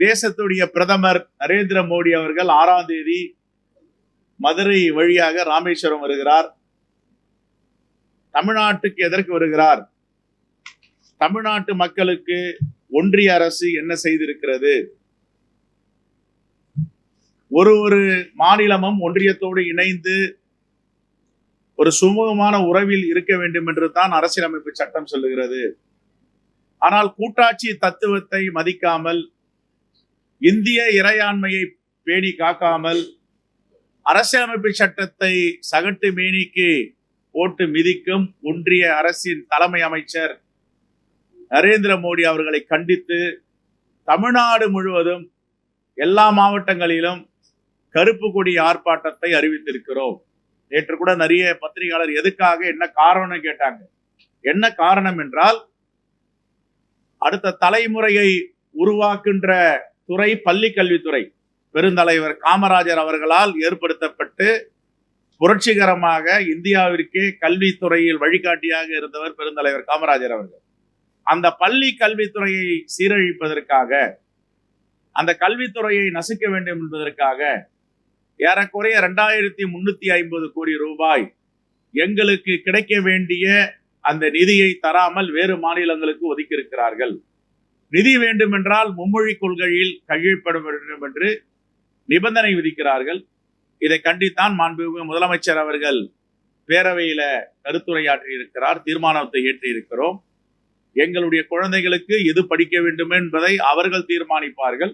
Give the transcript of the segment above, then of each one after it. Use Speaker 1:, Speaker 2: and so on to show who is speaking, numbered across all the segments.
Speaker 1: தேசத்துடைய பிரதமர் நரேந்திர மோடி அவர்கள் 6ஆம் தேதி மதுரை வழியாக ராமேஸ்வரம் வருகிறார். தமிழ்நாட்டுக்கு எதற்கு வருகிறார்? தமிழ்நாட்டு மக்களுக்கு ஒன்றிய அரசு என்ன செய்திருக்கிறது? ஒரு மாநிலமும் ஒன்றியத்தோடு இணைந்து ஒரு சுமூகமான உறவில் இருக்க வேண்டும் என்று தான் அரசியலமைப்பு சட்டம் சொல்லுகிறது. ஆனால் கூட்டாட்சி தத்துவத்தை மதிக்காமல், இந்திய இறையாண்மையை பேணி காக்காமல், அரசியலமைப்பு சட்டத்தை சகட்டு மேனிக்கு போட்டு மிதிக்கும் ஒன்றிய அரசின் தலைமை அமைச்சர் நரேந்திர மோடி அவர்களை கண்டித்து தமிழ்நாடு முழுவதும் எல்லா மாவட்டங்களிலும் கருப்பு கொடி ஆர்ப்பாட்டத்தை அறிவித்திருக்கிறோம். நேற்று கூட நிறைய பத்திரிகையாளர் எதுக்காக, என்ன காரணம் கேட்டாங்க. என்ன காரணம் என்றால், அடுத்த தலைமுறையை உருவாக்குகின்ற துறை பள்ளி கல்வித்துறை. பெருந்தலைவர் காமராஜர் அவர்களால் ஏற்படுத்தப்பட்டு புரட்சிகரமாக இந்தியாவிற்கே கல்வித்துறையில் வழிகாட்டியாக இருந்தவர் பெருந்தலைவர் காமராஜர் அவர்கள். அந்த பள்ளி கல்வித்துறையை சீரழிப்பதற்காக, அந்த கல்வித்துறையை நசுக்க வேண்டும் என்பதற்காக ஏறக்குறைய 2350 கோடி ரூபாய் எங்களுக்கு கிடைக்க வேண்டிய அந்த நிதியை தராமல் வேறு மாநிலங்களுக்கு ஒதுக்கி இருக்கிறார்கள். நிதி வேண்டும் என்றால் மும்மொழி கொள்கையில் கையெழுப்பட வேண்டும் என்று நிபந்தனை விதிக்கிறார்கள். இதை கண்டித்தான் மாண்புமிகு முதலமைச்சர் அவர்கள் பேரவையில கருத்துரையாற்றி இருக்கிறார். தீர்மானத்தை ஏற்றி இருக்கிறோம். எங்களுடைய குழந்தைகளுக்கு எது படிக்க வேண்டும் என்பதை அவர்கள் தீர்மானிப்பார்கள்,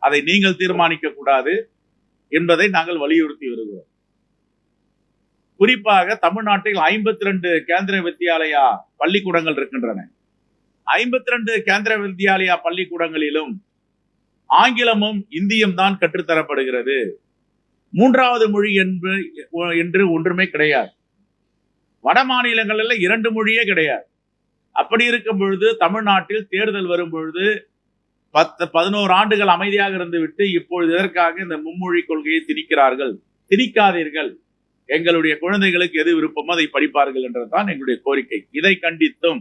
Speaker 1: அதை நீங்கள் தீர்மானிக்க கூடாது என்பதை நாங்கள் வலியுறுத்தி வருகிறோம். குறிப்பாக தமிழ்நாட்டில் 52 கேந்திர வித்யாலயா பள்ளிக்கூடங்கள் இருக்கின்றன. 52 கேந்திர வித்யாலயா பள்ளிக்கூடங்களிலும் ஆங்கிலமும் இந்தியும் தான் கற்றுத்தரப்படுகிறது. 3வது மொழி என்று ஒன்றுமே கிடையாது. வட மாநிலங்களில் 2 மொழியே கிடையாது. அப்படி இருக்கும் பொழுது தமிழ்நாட்டில் தேர்தல் வரும் பொழுது 11 ஆண்டுகள் அமைதியாக இருந்துவிட்டு இப்பொழுது எதற்காக இந்த மும்மொழி கொள்கையை திணிக்கிறார்கள்? திணிக்காதீர்கள். எங்களுடைய குழந்தைகளுக்கு எது விருப்பமோ அதை படிப்பார்கள் என்றதுதான் எங்களுடைய கோரிக்கை. இதை கண்டித்தும்